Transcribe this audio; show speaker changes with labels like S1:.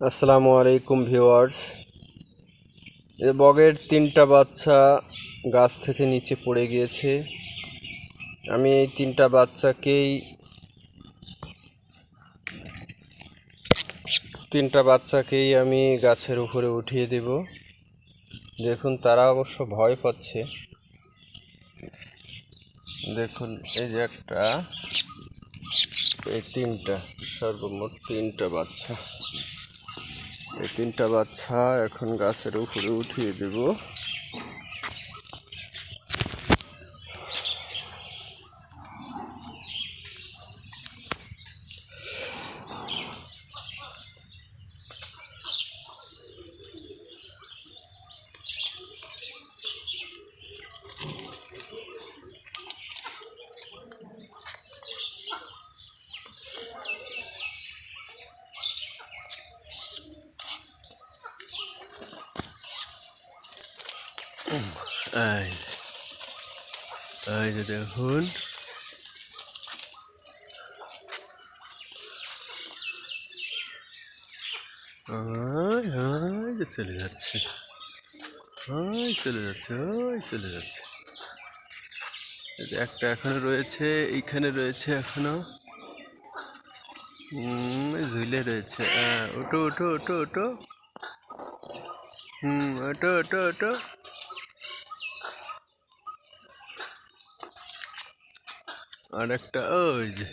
S1: আসসালামু আলাইকুম ভিউয়ার্স। এ বগের 3টা বাচ্চা গাছ থেকে নিচে পড়ে গিয়েছে। আমি এই 3টা বাচ্চাকেই আমি গাছের উপরে উঠিয়ে দেব। দেখুন, তারা অবশ্য ভয় পাচ্ছে। দেখুন, এই যে একটা, এই 3টা, সর্বমোট 3টা বাচ্চা। এই 3টা বাচ্চা এখন গাছের উপরে উঠিয়ে দেব। এই যে দেখুন, চলে যাচ্ছে, চলে যাচ্ছে, চলে যাচ্ছে। একটা এখনো রয়েছে, এইখানে রয়েছে এখনো, ঝুলে রয়েছে। ওটো ওটো ওটো ওটো, ওটো ওটো ওটো। আর একটা, ওই যে